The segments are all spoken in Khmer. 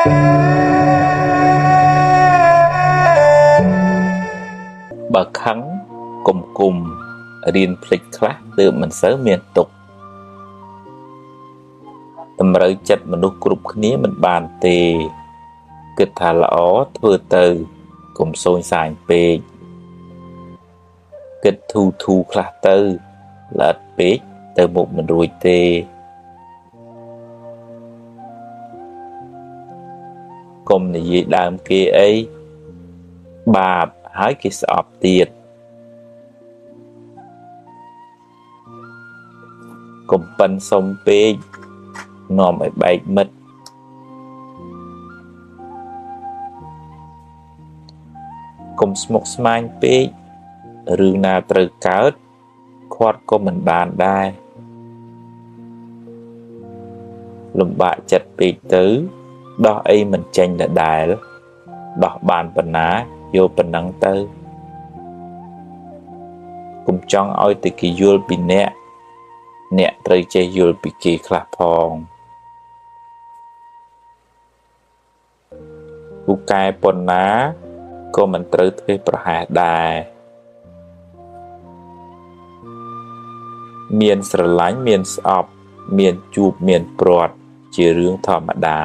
បើខឹងគុំរៀនភ្លេចខ្លះទើបមិនសូវមានទុកតម្រូវចិត្តមនុស្សគ្រប់គ្នាមិនបានទេគិតថាល្អធ្វើទៅកុំសូញសាញពេកគិតធូខ្លះទៅល្អិតពេកទៅមុខមិនរួចទេកុំនិយាយដើមគេអីបាបហើយគេស្អប់ទៀតកុំប៉ិនសុំពេកនាំឲ្យបែកមិត្តកុំស្មុគស្មាញពេករឿងណាត្រូវកើតខាត់ក៏មិនបានដែរលំបាកចិត្តពេកទៅដោះអីមិនចេញដដែលដោះបានប៉ុណ្ណាយកប៉ុណ្ណឹងទៅកុំចង់ឲ្យតែគេយល់ពីអ្នកត្រូវចេះយល់ពីគេខ្លះផងពូកែប៉ុណ្ណាក៏មិនត្រូវធ្វេសប្រហែសដែរមានស្រឡាញ់មានស្អប់មានជួបមានព្រាត់ជារឿងធម្មតា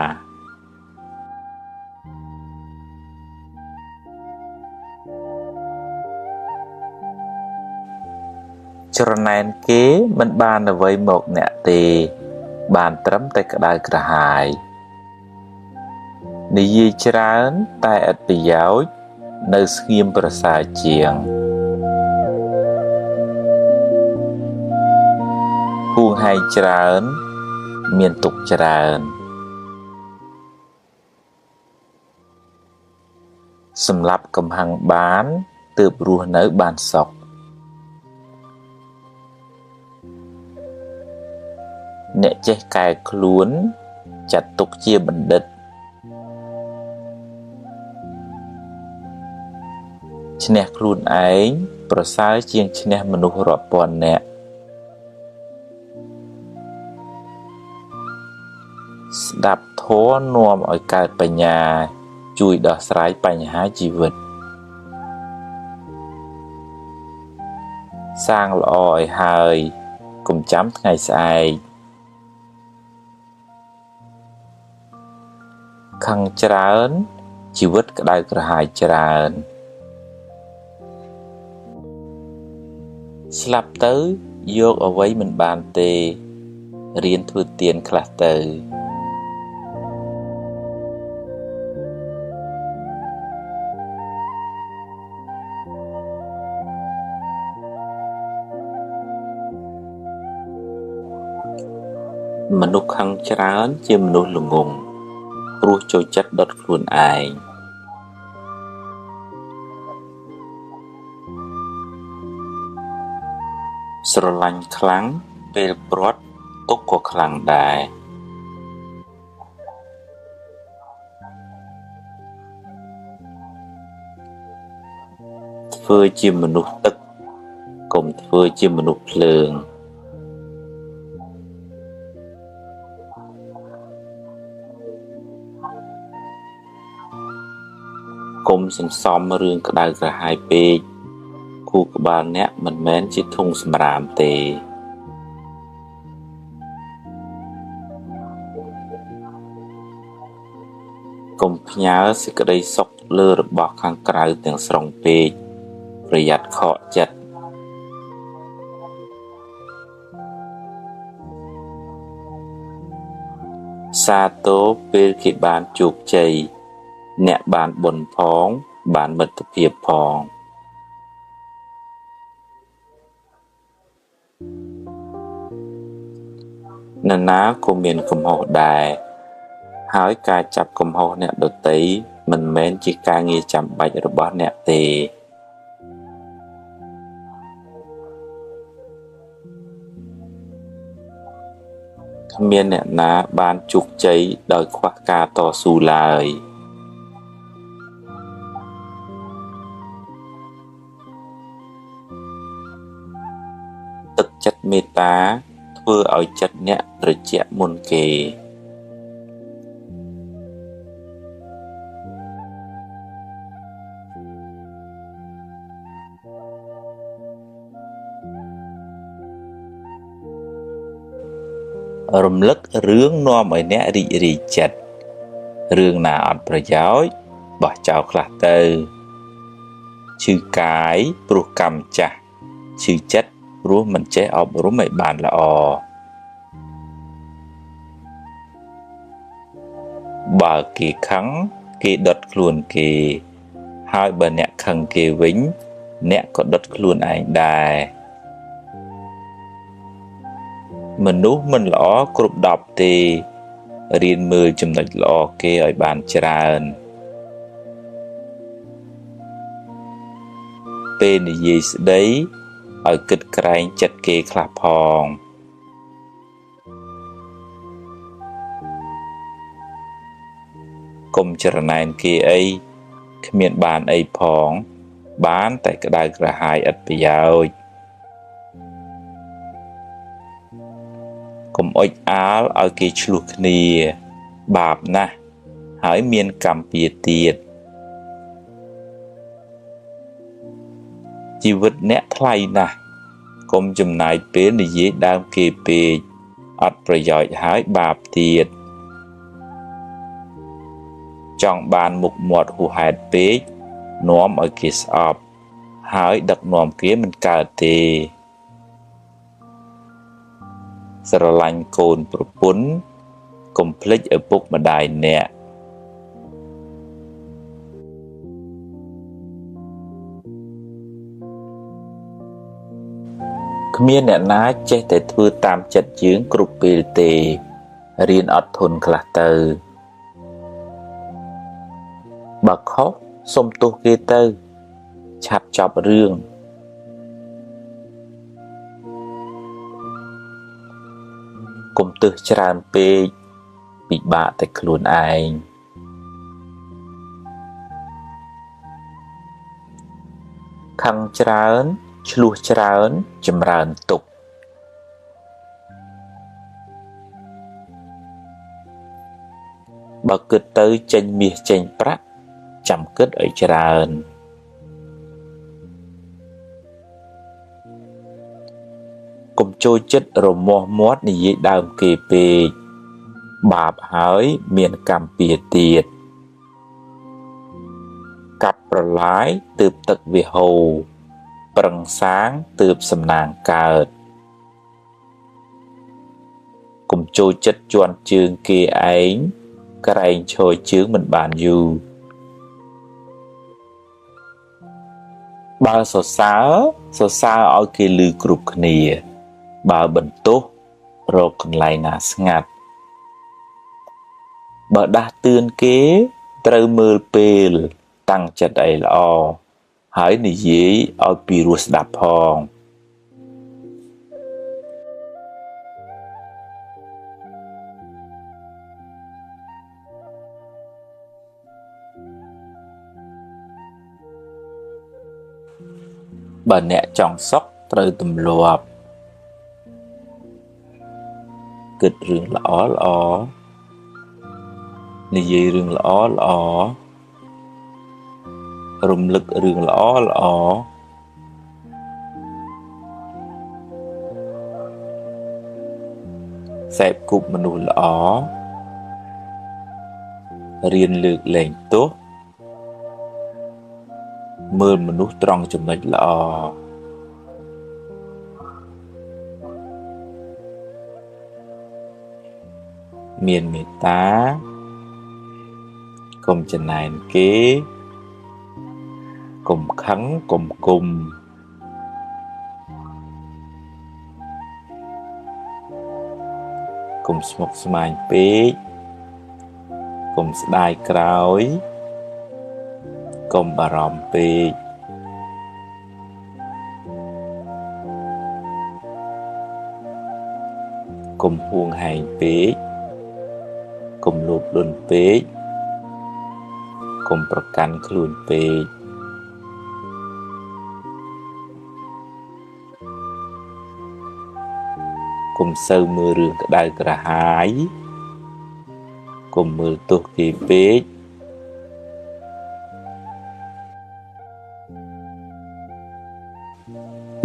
ច្រណែនគេមិនបានអ្វីមកអ្នកទេបានត្រឹមតែក្តៅក្រហាយនិយាយច្រើនតែឥតប្រយោជន៍នៅស្ងៀមប្រសើរជាងហួងហែងច្រើនមានទុកច្រើនសម្រាប់កំហឹងបានទើបរស់នៅបានសុខអ្នកចេះកែខ្លួនចាត់ទុកជាបណ្ឌិតឈ្នះខ្លួនឯងប្រសើរជាងឈ្នះមនុស្សរាប់ពាន់នាក់ស្ដាប់ធម៌នាំឲ្យកើតបញ្ញាជួយដោះស្រាយបញ្ហាជីវិតសាងល្អឲ្យហើយកុំចាំថ្ងៃស្អែកខឹងច្រើនជីវិតក្តៅក្រហាយច្រើនស្លាប់ទៅយកអ្វីមិនបានទេរៀនធ្វើទានខ្លះទៅមនុស្សខឹងច្រើនជាមនុស្សល្ងង់ព្រោះចូលចិត្តដុតខ្លួនឯងស្រឡាញ់ខ្លាំងពេលព្រាត់ទុកក៏ខ្លាំងដែរធ្វើជាមនុស្សទឹកកុំធ្វើជាមនុស្សភ្លើងកុំសន្សំរឿងក្តៅក្រហាយពេកខួរក្បាលអ្នកមិនមែនជាធុងសម្រាមទេកុំផ្ញើសេចក្តីសុខលើរបស់ខាងក្រៅទាំងស្រុងពេកប្រយ័ត្នខកចិត្តសាទរពេលគេបានជោគជ័យអ្នកបានបុណ្យផងបានមិត្តភាពផងនរណាក៏មានកំហុសដែរហើយការចាប់កំហុសអ្នកដទៃមិនមែនជាការងារចាំបាច់របស់អ្នកទេគ្មានអ្នកណាបានជោគជ័យដោយខ្វះការតស៊ូឡើយទឹកចិត្តមេត្តាធ្វើឲ្យចិត្តអ្នកត្រជាក់មុនគេ រំលឹករឿងនាំឲ្យអ្នករីករាយចិត្តរឿងណាអត់ប្រយោជន៍បោះចោលខ្លះទៅឈឺកាយព្រោះកម្មចាស់ឈឺចិត្តព្រោះមិនចេះអប់រំឲ្យបានល្អបើគេខឹងគេដុតខ្លួនគេហើយបើអ្នកខឹងគេវិញអ្នកក៏ដុតខ្លួនឯងដែរមនុស្សមិនល្អគ្រប់10ទេរៀនមើលចំណុចល្អគេឲ្យបានច្រើនពេលនិយាយស្ដីឲ្យគិតក្រែងចិត្តគេខ្លះផងកុំច្រណែនគេអីគ្មានបានអីផងបានតែក្តៅក្រហាយឥតប្រយោជន៍កុំអុចអាលឲ្យគេឆ្លោះគ្នាបាបណាស់ហើយមានកម្មពៀទៀតជីវិតអ្នកថ្លៃណាស់កុំចំណាយពេលនិយាយដើមគេពេកអត់ប្រយោជន៍ហើយបាបទៀតចង់បានមុខមាត់ហួសហេតុពេកនាំឲ្យគេស្អប់ហើយដឹកនាំគេមិនកើតទេស្រឡាញ់កូនប្រពន្ធកុំភ្លេចឪពុកម្ដាយអ្នកគ្មានអ្នកណាចេះតែធ្វើតាមចិត្តយើងគ្រប់ពេលទេរៀនអត់ធន់ខ្លះទៅបើខុសសុំទោសគេទៅឆាប់ចប់រឿងកុំទឹះច្រើនពេកពិបាកតែខ្លួនឯងខឹងច្រើនឆ្លោះច្រើនចម្រើនទុក្ខបើគិតទៅចេញមាសចេញប្រាក់ចាំគិតឲ្យច្រើនកុំចូលចិត្តរមាស់មាត់និយាយដើមគេពេកបាបហើយមានកម្មពៀទៀតកាប់ប្រឡាយទើបទឹកវាហូរប្រឹងសាងទើបសំណាងកើតកុំចូលចិត្តជន់ជើងគេឯងក្រែងឈរជើងមិនបានយូរបើសរសើរឲ្យគេឮគ្រប់គ្នាបើបន្ទោសរកកន្លែងណាស្ងាត់បើដាស់តឿនគេត្រូវមើលពេលតាំងចិត្តអីល្អហើយនិយាយឲ្យពីរោះស្ដាប់ផងបើអ្នកចង់សុខត្រូវទម្លាប់គិតរឿងល្អនិយាយរឿងល្អរំលឹករឿងល្អសេពគប់មនុស្សល្អរៀនលើកលែងទោសមើលមនុស្សត្រង់ចំណុចល្អមានមេត្តាកុំច្រណែនគេកុំខឹងកុំគុំកុំស្មុគស្មាញពេកកុំស្ដាយក្រោយកុំបារម្ភពេកកុំហួងហែងពេកកុំលោភលន់ពេកកុំប្រកាន់ខ្លួនពេកកុំសូវមើលរឿងក្តៅក្រហាយកុំមើលទោសគេពេក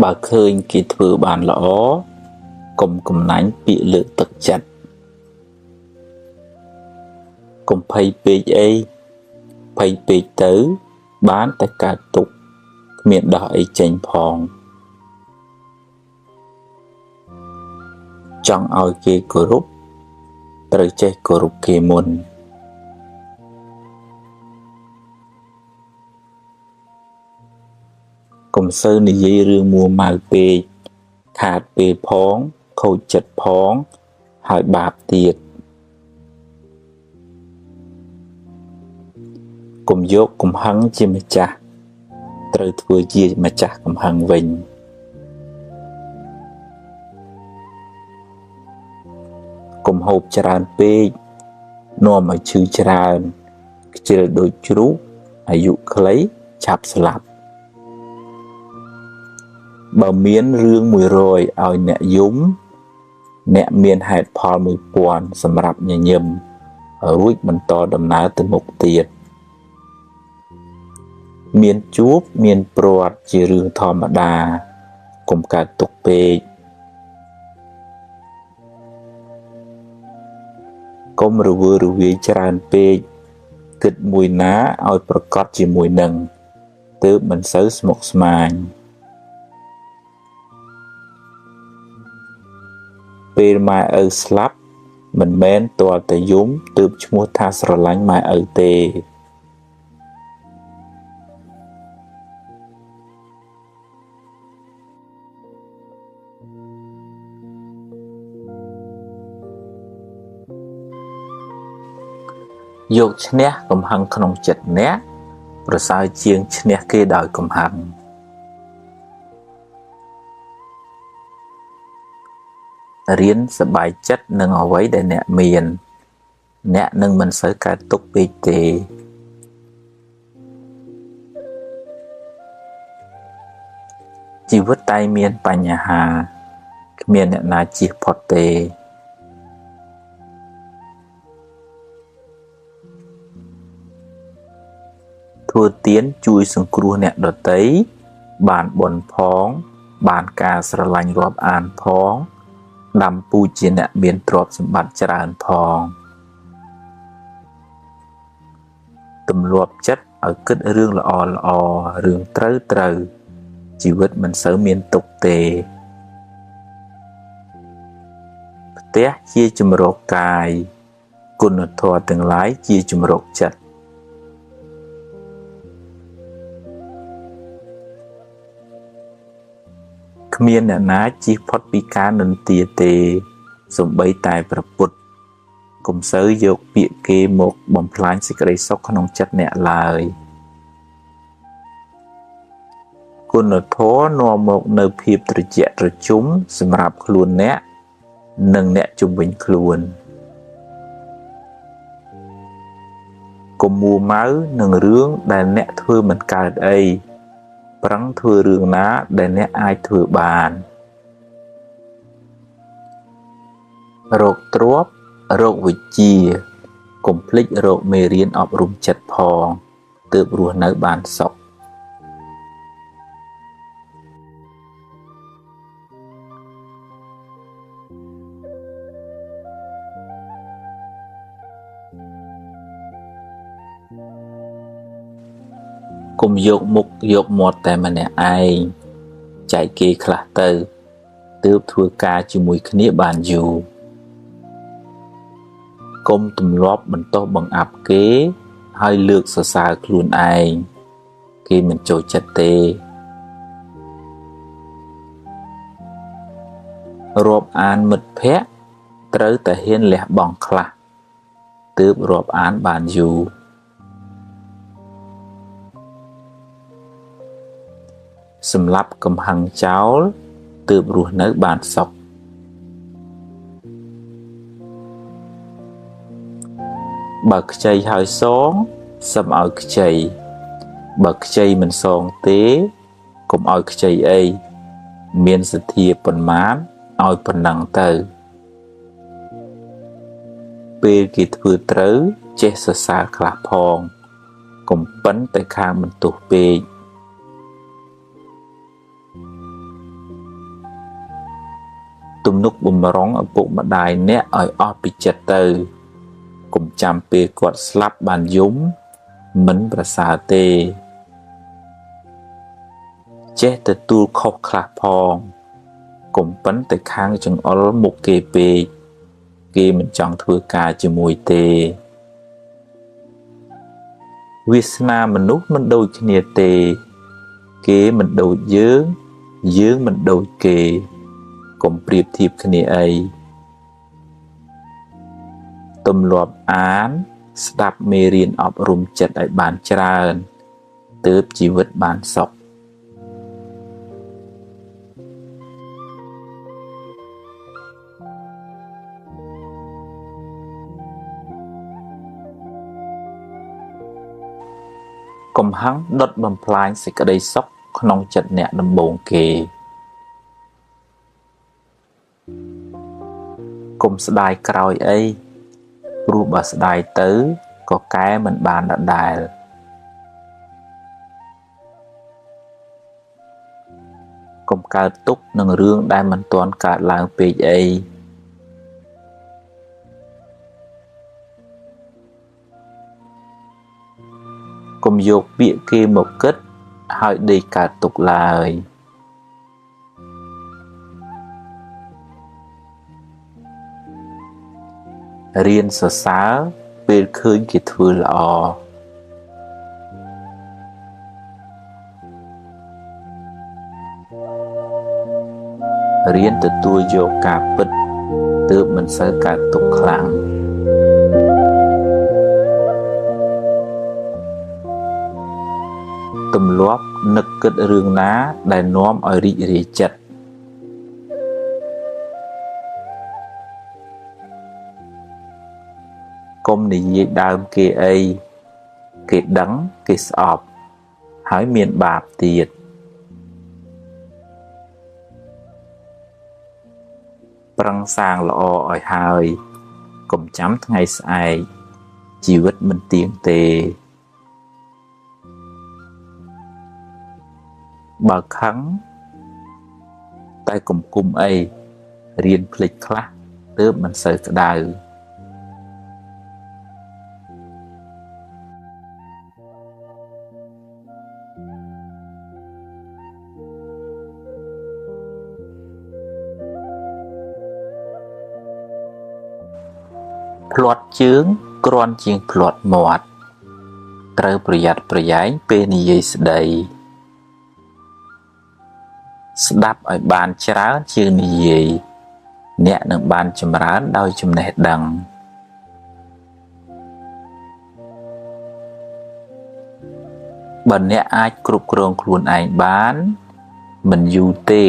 បើឃើញគេធ្វើបានល្អកុំកំណាញ់ពាក្យលើកទឹកចិត្ត កុំភ័យពេកអីភ័យពេកទៅបានតែកើតទុក្ខគ្មានដោះអីចេញផងចង់ឲ្យគេគោរពត្រូវចេះគោរពគេមុនកុំសូវនិយាយរឿងមួម៉ៅពេកខាតពេលផងខូចចិត្តផងហើយបាបទៀតកុំយកកំហឹងជាម្ចាស់ត្រូវធ្វើជាម្ចាស់កំហឹងវិញកុំហូបច្រើនពេកនាំឲ្យឈឺច្រើនខ្ជិលដូចជ្រូកអាយុខ្លីឆាប់ស្លាប់បើមានរឿង100ឲ្យអ្នកយំអ្នកមានហេតុផល1000សម្រាប់ញញឹមរួចបន្តដំណើរទៅមុខទៀតមានជួបមានព្រាត់ជារឿងធម្មតាកុំកើតទុក្ខពេកកុំរវើរវាយច្រើនពេកគិតមួយណាឲ្យប្រកបជាមួយនឹងទើបមិនសូវស្មុគស្មាញពេលម៉ែឪស្លាប់មិនមែនទាល់តែយំទើបឈ្មោះថាស្រឡាញ់ម៉ែឪទេយកឈ្នះកំហឹងក្នុងចិត្តអ្នកប្រសើរជាងឈ្នះគេដោយកំហឹងរៀនសប្បាយចិត្តនឹងអ្វីដែលអ្នកមានអ្នកនឹងមិនសូវកើតទុក្ខពេកទេជីវិតតែមានបញ្ហាគ្មានអ្នកណាជៀសផុតទេធ្វើទានជួយសង្គ្រោះអ្នកដទៃបានបុណ្យផងបានការស្រឡាញ់រាប់អានផងដាំពូជជាអ្នកមានទ្រព្យសម្បត្តិច្រើនផងទម្លាប់ចិត្តឲ្យគិតរឿងល្អរឿងត្រូវជីវិតមិនសូវមានទុក្ខទេផ្ទះជាជំរកកាយគុណធម៌ទាំងឡាយជាជំរកចិត្តគ្មានអ្នកណាជៀសផុតពីការនិន្ទាទេសូម្បីតែព្រះពុទ្ធកុំសូវយកពាក្យគេមកបំផ្លាញសេចក្តីសុខក្នុងចិត្តអ្នកឡើយគុណធម៌នាំមកនៅភាពត្រជាក់ត្រជុំសម្រាប់ខ្លួនអ្នកនិងអ្នកជុំវិញខ្លួនកុំមួម៉ៅនឹងរឿងដែលអ្នកធ្វើមិនកើតអីប្រឹងធ្វើរឿងណាដែលអ្នកអាចធ្វើបានរកទ្រព្យរកវិជ្ជាកុំភ្លេចរកមេរៀនអប់រំចិត្តផងទើបរស់នៅបានសុខកុំយកមុខយកមាត់តែម្នាក់ឯងចែកគេខ្លះទៅទើបធ្វើការជាមួយគ្នាបានយូរកុំទម្លាប់បន្ទោសបង្អាប់គេហើយលើកសរសើរខ្លួនឯងគេមិនចូលចិត្តទេរាប់អានមិត្តភក្តិត្រូវតែហ៊ានលះបង់ខ្លះទើបរាប់អានបានយូរសម្រាប់កំហឹងចោលទើបរស់នៅបានសុខបើខ្ចីហើយសងសឹមឲ្យខ្ចីបើខ្ចីមិនសងទេកុំឲ្យខ្ចីអីមានសទ្ធាប៉ុន្មានឲ្យប៉ុណ្ណឹងទៅពេលគេធ្វើត្រូវចេះសរសើរខ្លះផងកុំប៉ិនតែខាងបន្ទោសពេកទំនុកបំរុងឪពុកម្ដាយអ្នកឲ្យអស់ពីចិត្តទៅ កុំចាំពេលគាត់ស្លាប់បានយំមិនប្រសើរទេចេះទទួលខុសខ្លះផងកុំប៉ុនទៅខាងចង្អុលមុខគេពេកគេមិនចង់ធ្វើការជាមួយទេវាសនាមនុស្សមិនដូចគ្នាទេគេមិនដូចយើងយើងមិនដូចគេកុំប្រៀបធៀបគ្នាអីទម្លាប់អានស្ដាប់មេរៀនអប់រំចិត្តឲ្យបានច្រើនទើបជីវិតបានសុខកំហឹងដុតបំផ្លាញសេចក្តីសុខក្នុងចិត្តអ្នកដំបូងគេកុំស្ដាយក្រោយអីព្រោះបើស្ដាយទៅក៏កែមិនបានដដែលកុំកើតទុក្ខនឹងរឿងដែលមិនទាន់កើតឡើងពេកអីកុំយកពាក្យគេមកគិតហើយដេកកើតទុក្ខឡើយរៀនសរសើរពេលឃើញគេធ្វើល្អរៀនទទួលយកការពិតទើបមិនសូវកើតទុក្ខខ្លាំងទម្លាប់នឹកគិតរឿងណាដែលនាំឲ្យរីករាយចិត្តកុំនិយាយដើមគេអីគេដឹងគេស្អប់ហើយមានបាបទៀតប្រឹងសាងល្អឲ្យហើយកុំចាំថ្ងៃស្អែកជីវិតមិនទៀងទេបើខឹងតែកុំគុំអីរៀនភ្លេចខ្លះទើបមិនសូវក្តៅភ្លាត់ជើងគ្រាន់ជាងភ្លាត់មាត់ត្រូវប្រយ័ត្នប្រយែងពេលនិយាយស្ដីស្ដាប់ឲ្យបានច្រើនជាងនិយាយអ្នកនឹងបានចម្រើនដោយចំណេះដឹងបើអ្នកអាចគ្រប់គ្រងខ្លួនឯងបានមិនយូរទេ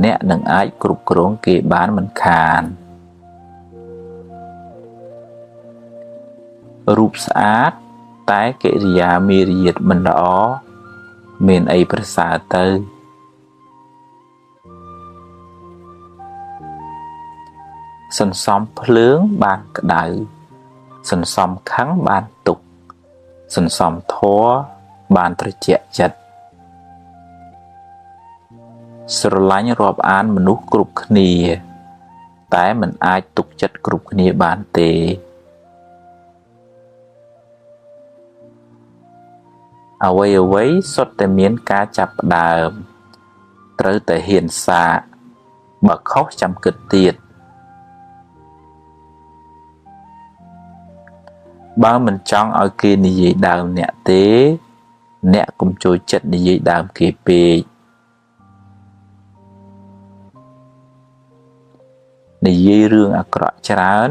អ្នកនឹងអាចគ្រប់គ្រងគេបានមិនខានរូបស្អាតតែកិរិយាមារយាទមិនល្អមានអីប្រសើរទៅសន្សំភ្លើងបានក្តៅសន្សំខឹងបានទុក្ខសន្សំធម៌បានត្រជាក់ចិត្តស្រឡាញ់រាប់អានមនុស្សគ្រប់គ្នាតែមិនអាចទុកចិត្តគ្រប់គ្នាបានទេអ្វីសុទ្ធតែមានការចាប់ផ្ដើមត្រូវតែហ៊ានសាកបើខុសចាំគិតទៀតបើមិនចង់ឲ្យគេនិយាយដើមអ្នកទេអ្នកកុំចូលចិត្តនិយាយដើមគេពេកនិយាយរឿងអាក្រក់ច្រើន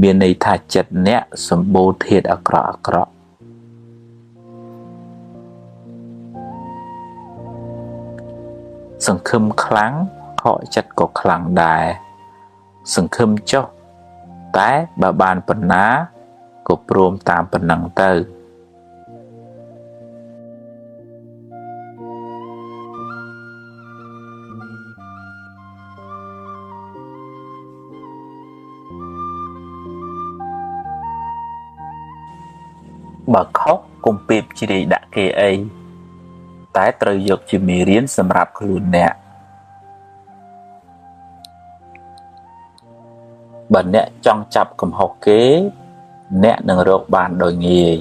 មានន័យថាចិត្តអ្នកសម្បូរធាតុអាក្រក់សង្ឃឹមខ្លាំងខកចិត្តក៏ខ្លាំងដែរសង្ឃឹមចុះតែបើបានប៉ុណ្ណាក៏ព្រមតាមប៉ុណ្ណឹងទៅបើខុសកុំពេបជ្រាយដាក់គេអីតែត្រូវយកជាមេរៀនសម្រាប់ខ្លួនអ្នកបើអ្នកចង់ចាប់កំហុសគេ អ្នកនឹងរកបានដោយងាយ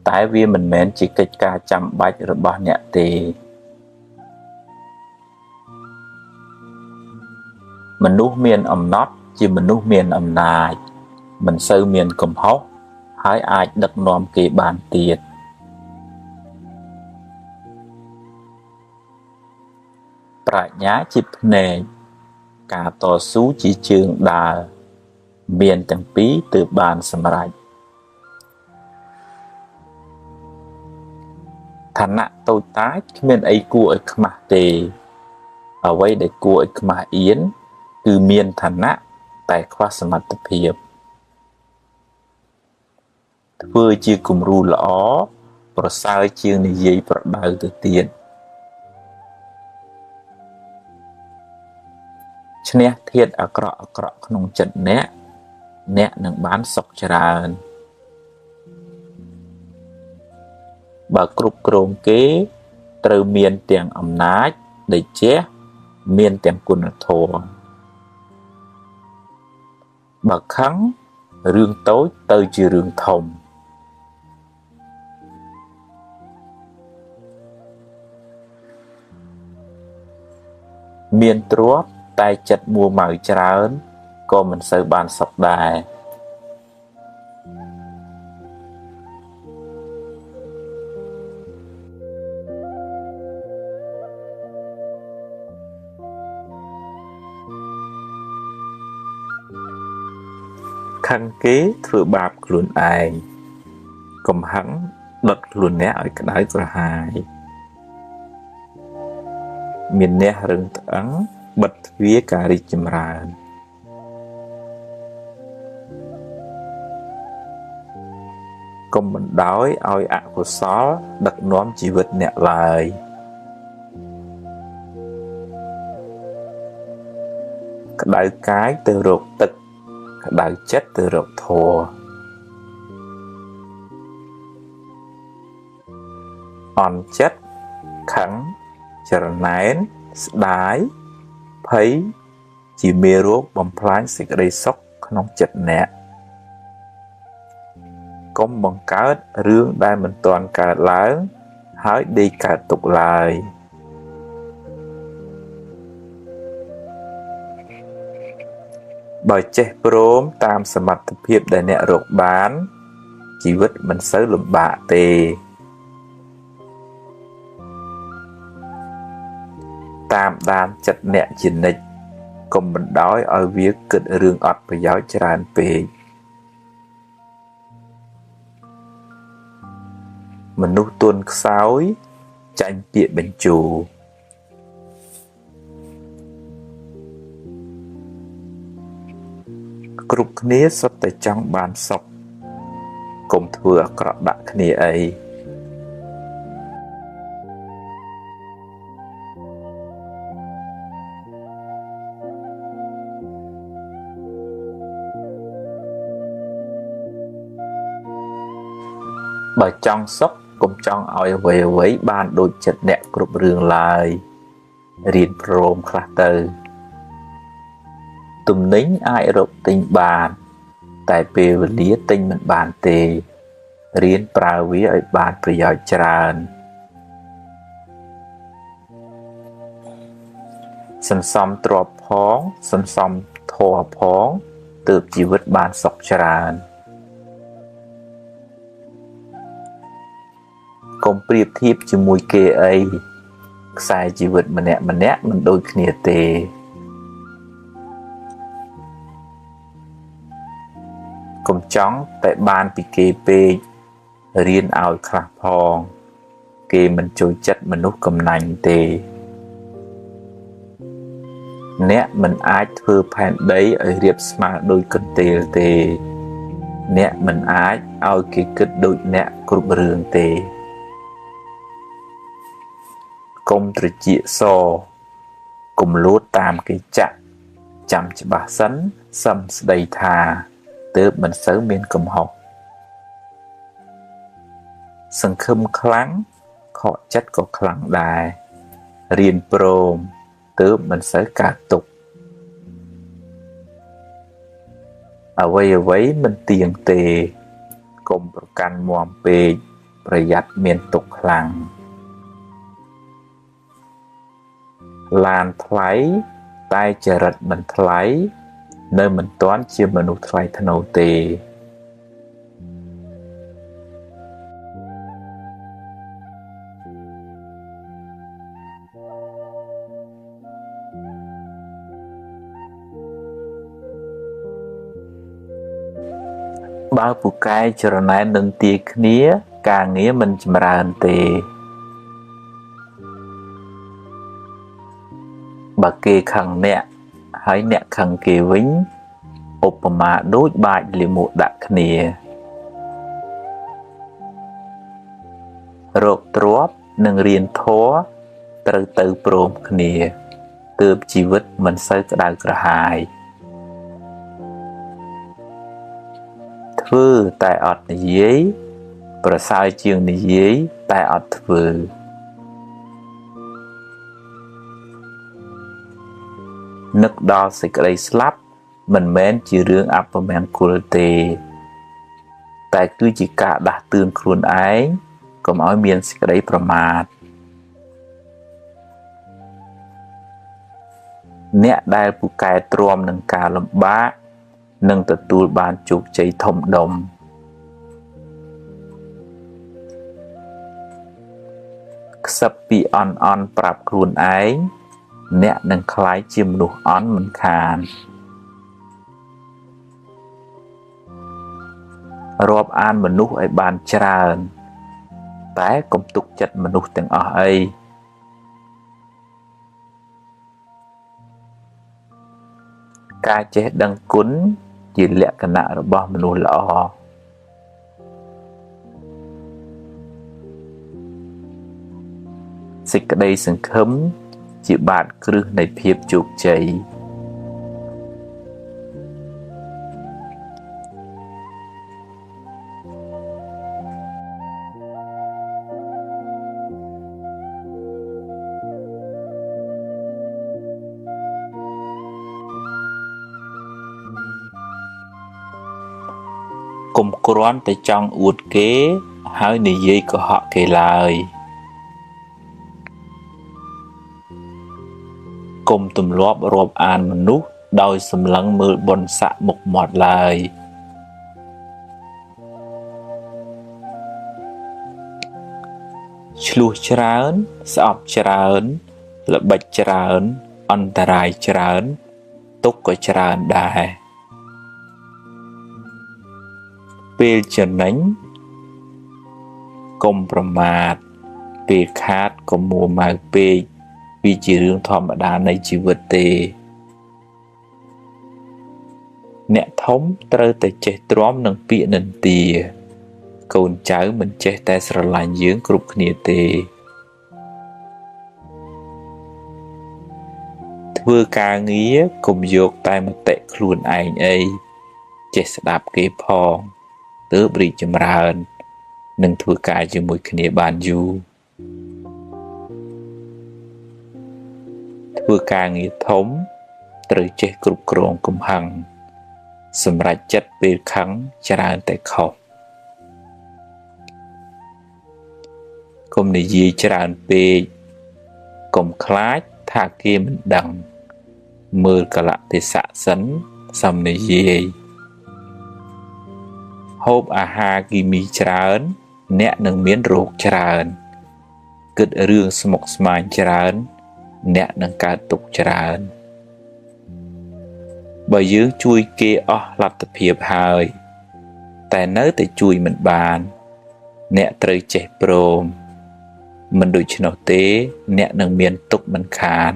តែវាមិនមែនជាកិច្ចការចាំបាច់របស់អ្នកទេមនុស្សមានអំណត់ជាមនុស្សមានអំណាចមិនសូវមានកំហុសហើយអាចដឹកនាំគេបានទៀតប្រាជ្ញាជាភ្នែកការតស៊ូជាជើងដើរមានទាំងពីរទើបបានសម្រេចឋានៈតូចតាចគ្មានអីគួរឲ្យខ្មាស់ទេអ្វីដែលគួរឲ្យខ្មាស់អៀនគឺមានឋានៈតែខ្វះសមត្ថភាពធ្វើជាគំរូល្អប្រសើរជាងនិយាយប្រដៅទៅទៀតឈ្នះធាតុអាក្រក់ក្នុងចិត្តអ្នកនឹងបានសុខច្រើនបើគ្រប់គ្រងគេត្រូវមានទាំងអំណាចដេជះមានទាំងគុណធម៌បើខឹងរឿងតូចទៅជារឿងធំមានទ្រព្យតែចិត្តមួម៉ៅច្រើនក៏មិនសូវបានសុខដែរខឹងគេធ្វើបាបខ្លួនឯងកំហឹងដុតខ្លួនអ្នកឲ្យក្តៅក្រហាយមានអ្នករឹងត្អឹងបិទទ្វារការរីកចម្រើនកុំបណ្ដោយឲ្យអកុសលដឹកនាំជីវិតអ្នកឡើយក្តៅកាយទៅរកទឹកក្តៅចិត្តទៅរកធម៌អន់ចិត្តខឹងចរណែនស្ដាយភ័យជាមេរោគបំផ្លាញសេចក្តីសុខក្នុងចិត្តអ្នកកុំបង្កើតរឿងដែលមិនទាន់កើតឡើងហើយដេកកើតទុកឡើយបើចេះព្រមតាមសមត្ថភាពដែលអ្នករកបានជីវិតមិនសូវលំបាកទេតាមដានចិត្តអ្នកជានិច្ចកុំបណ្ដោយឲ្យវាគិតរឿងអត់ប្រយោជន៍ច្រើនពេកមនុស្សទន់ខ្សោយចាញ់ពាក្យបញ្ជោគ្រប់គ្នាសុទ្ធតែចង់បានសុខកុំធ្វើអាក្រក់ដាក់គ្នាអីបើចង់សុខកុំចង់ឲ្យអ្វីបានដូចចិត្តអ្នកគ្រប់រឿងឡើយរៀនព្រមខ្លះទៅទំនិញអាចរកទិញបានតែពេលវេលាទិញមិនបានទេរៀនប្រើវាឲ្យបានប្រយោជន៍ច្រើនសន្សំទ្រព្យផងសន្សំធម៌ផងទើបជីវិតបានសុខច្រើនកុំប្រៀបធៀបជាមួយគេអីខ្សែជីវិតម្នាក់មិនដូចគ្នាទេកុំចង់តែបានពីគេពេករៀនឲ្យខ្លះផងគេមិនចូលចិត្តមនុស្សកំណាញ់ទេអ្នកមិនអាចធ្វើផែនដីឲ្យរាបស្មើដូចកន្ទេលទេអ្នកមិនអាចឲ្យគេគិតដូចអ្នកគ្រប់រឿងទេកុំត្រចៀកសកុំលួចតាមគេចាក់ចាំច្បាស់សិនសឹមស្ដីថាទើបមិនសូវមានកំហុសសង្ឃឹមខ្លាំងខកចិត្តក៏ខ្លាំងដែររៀនព្រមទើបមិនសូវកើតទុក្ខ អ្វីមិនទៀងទេកុំប្រកាន់មាំពេកប្រយ័ត្នមានទុក្ខខ្លាំងឡានថ្លៃតែចរិតមិនថ្លៃនៅមិនទាន់ជាមនុស្សថ្លៃថ្នូរទេបើពូកែចរណែននឹងទាយគ្នាការងារមិនចម្រើនទេបើគេខឹងអ្នកហើយអ្នកខឹងគេវិញឧបមាដូចបាចលាមកដាក់គ្នារកទ្រព្យនិងរៀនធម៌ត្រូវទៅព្រមគ្នាទើបជីវិតមិនសូវក្តៅក្រហាយធ្វើតែអត់និយាយប្រសើរជាងនិយាយតែអត់ធ្វើនឹកដល់សេចក្តីស្លាប់មិនមែនជារឿងអពមង្គលទេតែគឺជាការដាស់តឿនខ្លួនឯងកុំឲ្យមានសេចក្តីប្រមាទអ្នកដែលពូកែទ្រាំនឹងការលំបាកនឹងទទួលបានជោគជ័យធំដុំខ្សឹបពីអន់ប្រាប់ខ្លួនឯងអ្នកនឹងក្លាយជាមនុស្សអន់មិនខានរាប់អានមនុស្សឲ្យបានច្រើនតែកុំទុកចិត្តមនុស្សទាំងអស់អីការចេះដឹងគុណជាលក្ខណៈរបស់មនុស្សល្អសេចក្តីសង្ឃឹមជាបាតគ្រឹះនៃភាពជោគជ័យកុំគ្រាន់តែចង់អួតគេហើយនិយាយកុហកគេឡើយកុំទម្លាប់រាប់អានមនុស្សដោយសម្លឹងមើលបុណ្យស័ក្តិមុខមាត់ឡើយឆ្លោះច្រើនស្អប់ច្រើនល្បិចច្រើនអន្តរាយច្រើនទុក្ខក៏ច្រើនដែរពេលចំណេញកុំប្រមាទពេលខាតកុំមួម៉ៅពេកវាជារឿងធម្មតានៃជីវិតទេអ្នកធំត្រូវតែចេះទ្រាំនឹងពាក្យនិន្ទាកូនចៅមិនចេះតែស្រឡាញ់យើងគ្រប់គ្នាទេធ្វើការងារកុំយកតែមតិខ្លួនឯងអីចេះស្ដាប់គេផងទើបរីកចម្រើននិងធ្វើការជាមួយគ្នាបានយូរធ្វើការងារធំត្រូវចេះគ្រប់គ្រងកំហឹងសម្រេចចិត្តពេលខឹងច្រើនតែខុសកុំនិយាយច្រើនពេកកុំខ្លាចថាគេមិនដឹងមើលកលៈទេសៈសិនសំនិយាយហូបអាហារគីមីច្រើនអ្នកនឹងមានរោគច្រើនគិតរឿងស្មុគស្មាញច្រើនអ្នកនឹងកើតទុក្ខច្រើនបើយើងជួយគេអស់លទ្ធភាពហើយតែនៅតែជួយមិនបានអ្នកត្រូវចេះព្រមមិនដូច្នោះទេអ្នកនឹងមានទុក្ខមិនខាន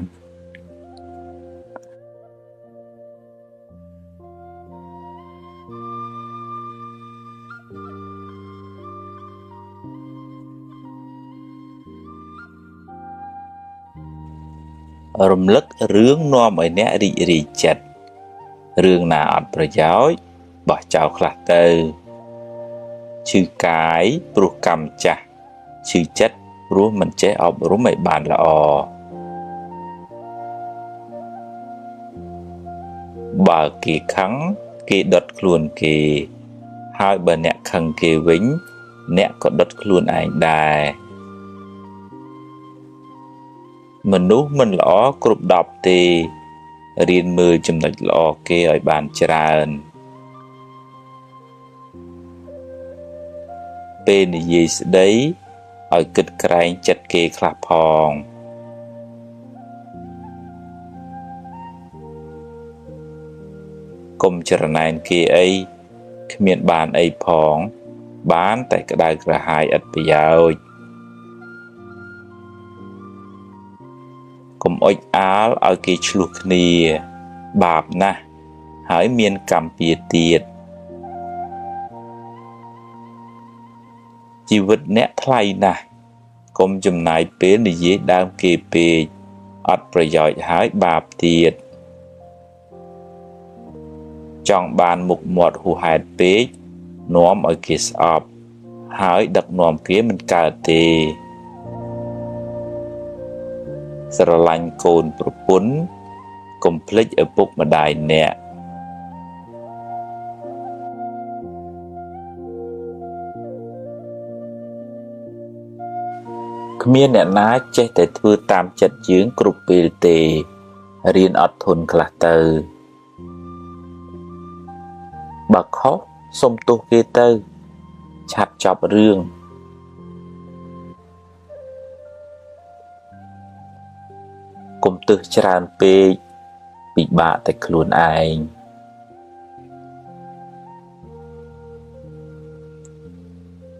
រំលឹករឿងនាំឲ្យអ្នករីករាយចិត្តរឿងណាអត់ប្រយោជន៍បោះចោលខ្លះទៅឈឺកាយព្រោះកម្មចាស់ឈឺចិត្តព្រោះមិនចេះអប់រំឲ្យបានល្អបើគេខឹង គេដុតខ្លួនគេហើយបើអ្នកខឹងគេវិញអ្នកក៏ដុតខ្លួនឯងដែរមនុស្សមិនល្អគ្រប់10ទេរៀនមើលចំណុចល្អគេឲ្យបានច្រើនពេលនិយាយស្ដីឲ្យគិតក្រែងចិត្តគេខ្លះផងកុំច្រណែនគេអីគ្មានបានអីផងបានតែក្តៅក្រហាយឥតប្រយោជន៍កុំអុចអាលឲ្យគេឆ្លោះគ្នាបាបណាស់ហើយមានកម្មពៀទៀតជីវិតអ្នកថ្លៃណាស់កុំចំណាយពេលនិយាយដើមគេពេកអត់ប្រយោជន៍ហើយបាបទៀតចង់បានមុខមាត់ហួសហេតុពេកនាំឲ្យគេស្អប់ហើយដឹកនាំគេមិនកើតទេស្រឡាញ់កូនប្រពន្ធកុំភ្លេចឪពុកម្ដាយអ្នកគ្មានអ្នកណាចេះតែធ្វើតាមចិត្តយើងគ្រប់ពេលទេរៀនអត់ធន់ខ្លះទៅបើខុសសុំទោសគេទៅឆាប់ចប់រឿងកុំទើសច្រើនពេកពិបាកតែខ្លួនឯង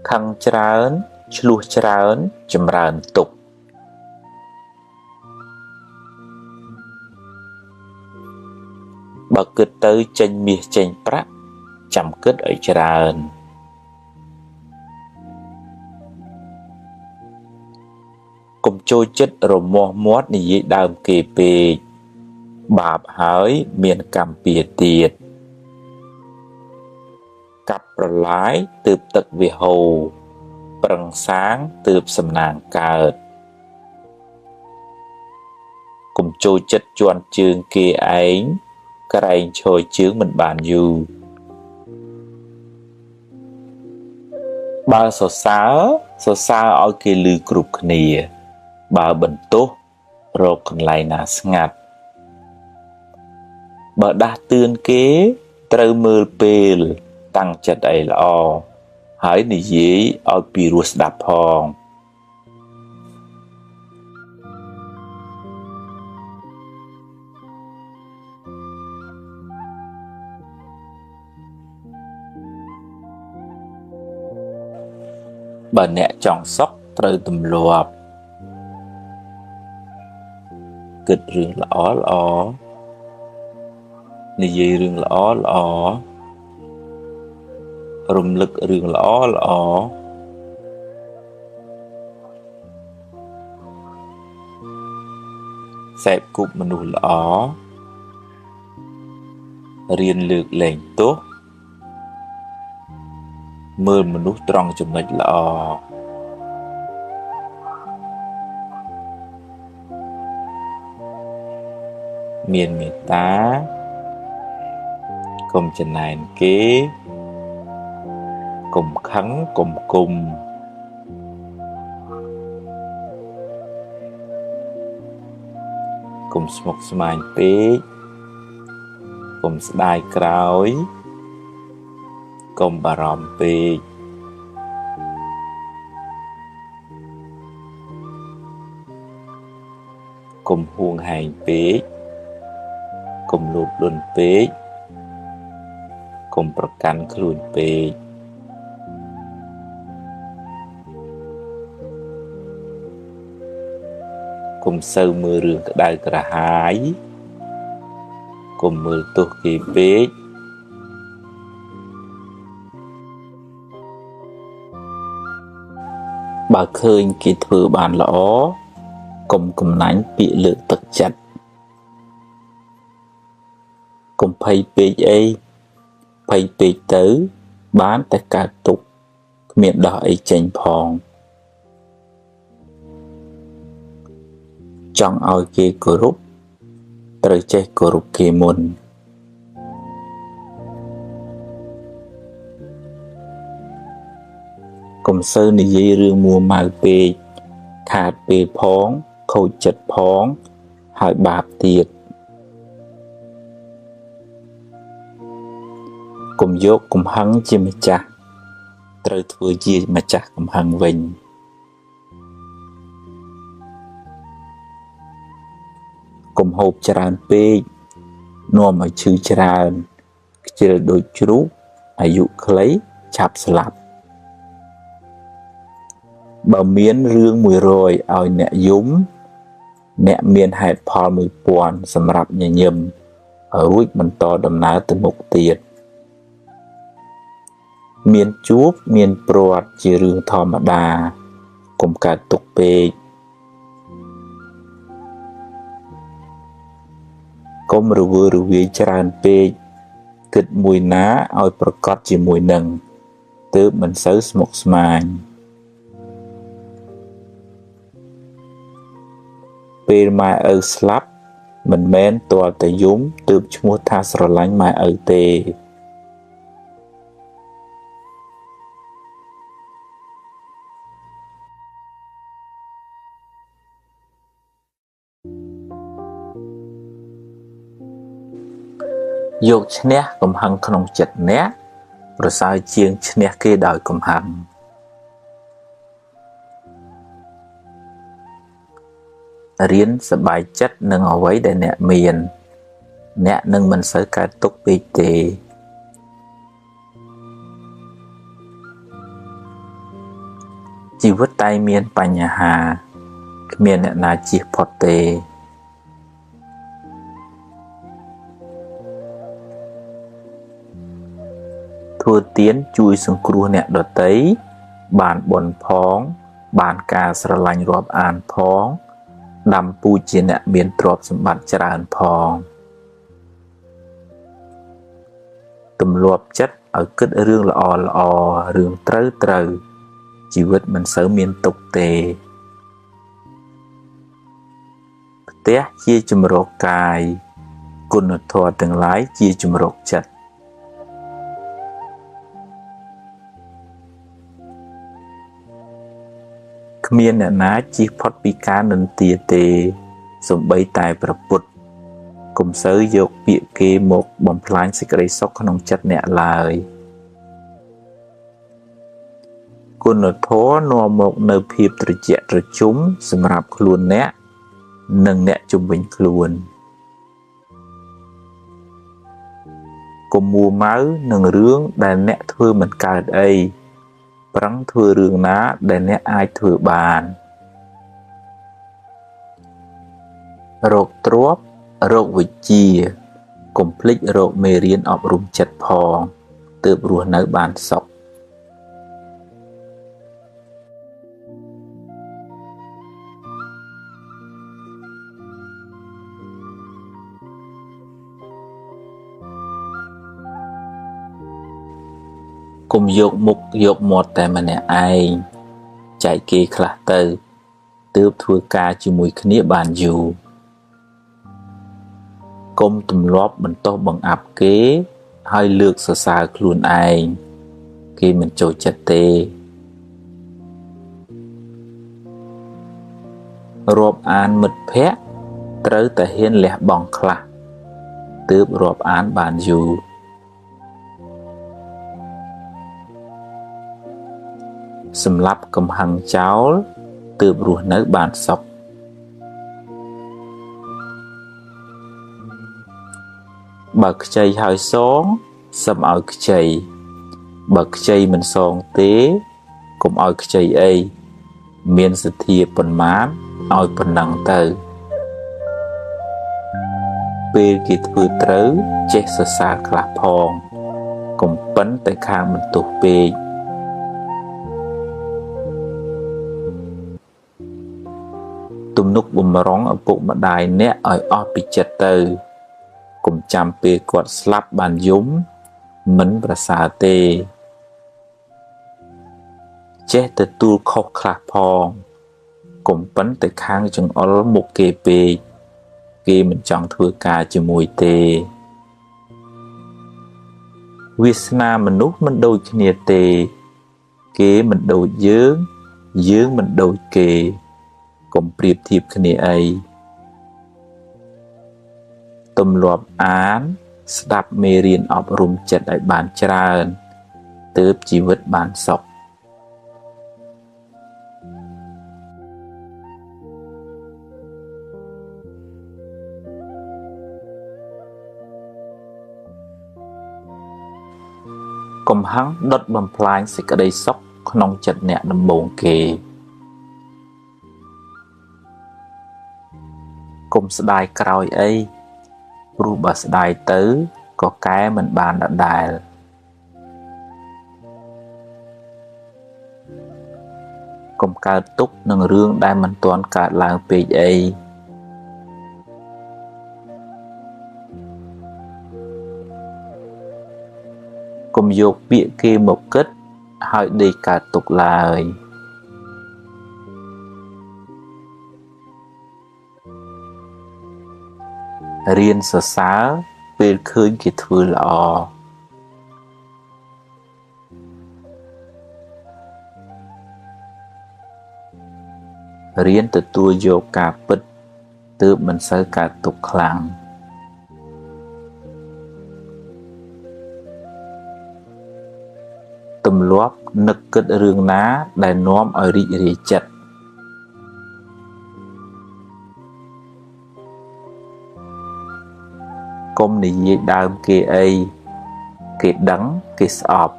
ខឹងច្រើនឆ្លោះច្រើនចម្រើនទុក្ខបើគិតទៅចេញមាសចេញប្រាក់ចាំគិតឲ្យច្រើនកុំចូលចិត្តរមាស់មាត់និយាយដើមគេពេកបាបហើយមានកម្មពៀទៀតកាប់ប្រឡាយទើបទឹកវាហូរប្រឹងសាងទើបសំណាងកើតកុំចូលចិត្តជន់ជើងគេឯងក្រែងឈរជើងមិនបានយូរបើសរសើរឲ្យគេឮគ្រប់គ្នាបើបន្ទោសរកកន្លែងណាស្ងាត់បើដាស់តឿនគេត្រូវមើលពេលតាំងចិត្តអីល្អហើយនិយាយឲ្យពីរោះស្ដាប់ផងបើអ្នកចង់សុខត្រូវទម្លាប់គិតរឿងល្អនិយាយរឿងល្អរំលឹករឿងល្អសេពគប់មនុស្សល្អរៀនលើកលែងទោសមើលមនុស្សត្រង់ចំណុចល្អមានមេត្តាកុំចំណែនគេកុំខឹងកុំគុំកុំស្មុគស្មាញពេកកុំស្ដាយក្រោយកុំបារម្ភពេកកុំហួងហែងពេកកុំលោភលន់ពេកកុំប្រកាន់ខ្លួនពេកកុំសូវមើលរឿងក្តៅក្រហាយកុំមើលទោសគេពេកបើឃើញគេធ្វើបានល្អកុំកំណាញ់ពាក្យលើកទឹកចិត្តកុំភ័យពេកអីភ័យពេកទៅបានតែកើតទុក្ខគ្មានដោះអីចេញផងចង់ឲ្យគេគោរពត្រូវចេះគោរពគេមុន កុំសូវនិយាយរឿងមួម៉ៅពេកខាតពេលផងខូចចិត្តផងហើយបាបទៀតកុំយកកំហឹងជាម្ចាស់ត្រូវធ្វើជាម្ចាស់កំហឹងវិញកុំហូបច្រើនពេកនាំឲ្យឈឺច្រើនខ្ជិលដូចជ្រូកអាយុខ្លីឆាប់ស្លាប់បើមានរឿង100ឲ្យអ្នកយំអ្នកមានហេតុផល1000សម្រាប់ញញឹមរួចបន្តដំណើរទៅមុខទៀតមានជួបមានព្រាត់ជារឿងធម្មតាកុំកើតទុកពេកកុំរវើរវាយច្រើនពេកគិតមួយណាឲ្យប្រកបជាមួយនឹងទើបមិនសូវស្មុគស្មាញពេលម៉ែឪស្លាប់មិនមែនទាល់តែយំទើបឈ្មោះថាស្រឡាញ់ម៉ែឪទេយកឈ្នះកំហឹងក្នុងចិត្តអ្នកប្រសើរជាងឈ្នះគេដោយកំហឹងរៀនសប្បាយចិត្តនឹងអ្វីដែលអ្នកមានអ្នកនឹងមិនសូវកើតទុក្ខពេកទេជីវិតតែមានបញ្ហាគ្មានអ្នកណាជៀសផុតទេធ្វើទានជួយសង្គ្រោះអ្នកដទៃបានបុណ្យផងបានការស្រឡាញ់រាប់អានផងដាំពូជជាអ្នកមានទ្រព្យសម្បត្តិច្រើនផងទម្លាប់ចិត្តឲ្យគិតរឿងល្អល្អរឿងត្រូវជីវិតមិនសូវមានទុក្ខទេផ្ទះជាជំរកកាយគុណធម៌ទាំងឡាយជាជំរកចិត្តគ្មានអ្នកណាជៀសផុតពីការនិន្ទាទេសូម្បីតែព្រះពុទ្ធកុំសូវយកពាក្យគេមកបំផ្លាញសេចក្តីសុខក្នុងចិត្តអ្នកឡើយគុណធម៌នាំមកនៅភាពត្រជាក់ត្រជុំសម្រាប់ខ្លួនអ្នកនិងអ្នកជុំវិញខ្លួនកុំមួម៉ៅនឹងរឿងដែលអ្នកធ្វើមិនកើតអីប្រឹងធ្វើរឿងណាដែលអ្នកអាចធ្វើបានរោគទ្រព្យរោគវិជ្ជាកុំភ្លេចរោគមេរៀនអប់រំចិត្តផងទើបរស់នៅបានសុខកុំយកមុខយកមាត់តែម្នាក់ឯងចែកគេខ្លះទៅទើបធ្វើការជាមួយគ្នាបានយូរកុំទម្លាប់បន្តបង្អាប់គេហើយលើកសរសើរខ្លួនឯងគេមិនចូលចិត្តទេរាប់អានមិត្តភក្តិត្រូវតែហ៊ានលះបង់ខ្លះទើបរាប់អានបានយូរសម្រាប់កំហឹងចោលទើបរស់នៅបានសុខបើខ្ចីហើយសងសឹមឲ្យខ្ចីបើខ្ចីមិនសងទេកុំឲ្យខ្ចីអីមានសទ្ធាប៉ុន្មានឲ្យប៉ុណ្ណឹងទៅពេលគេធ្វើត្រូវចេះសរសើរខ្លះផងកុំប៉ិនតែខាងបន្ទោសពេកទំនុកបំរុងឪពុកម្ដាយអ្នកឲ្យអស់ពីចិត្តទៅកុំចាំពេលគាត់ស្លាប់បានយំមិនប្រសើរទេចេះទទួលខុសខ្លះផងកុំប៉ិនតែខាងចង្អុលមុខគេពេកគេមិនចង់ធ្វើការជាមួយទេវាសនាមនុស្សមិនដូចគ្នាទេ Kế mình đổi dương mình đổi kê. Cùng priệp thiệp khní ấy. Tùm lọp án, đạp mê riêng ọp rùm chất ở bàn trơn. Tớp chí vứt bàn sọc. Cùng hắn đốt bầm phlang xích ở đây sọc nông chất nẹ đâm bồn kê. Cùng sẽ đai kroi ấy. Rù bà sẽ đai tứ. Có cái mình bàn đã đài. Cùng cao túc nâng rương đai mình toàn cả làng page ấy. Cùng dột bịa kê một kết. Hỏi đi cả tục lời. Riêng sở xá.ពេលឃើញគេធ្វើល្អ រៀនទទួលយកការពិត ទើបមិនសូវកើតទុក្ខខ្លាំង ទម្លាប់នឹកគិតរឿងណាដែលនាំឲ្យរីករាយចិត្ត កុំនិយាយដើមគេអី គេដឹងគេស្អប់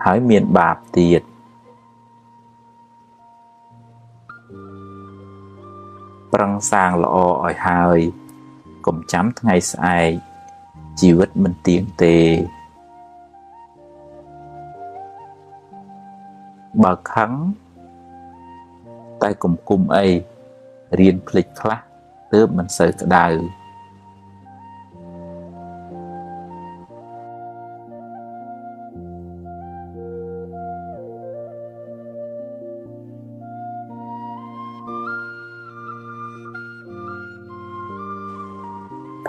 ហើយមានបាបទៀត ប្រឹងសាងល្អឲ្យហើយកុំចាំថ្ងៃស្អែក ជីវិតមិនទៀងទេ បើខឹង តែកុំគុំអី រៀនភ្លេចខ្លះ ទើបមិនសូវក្តៅ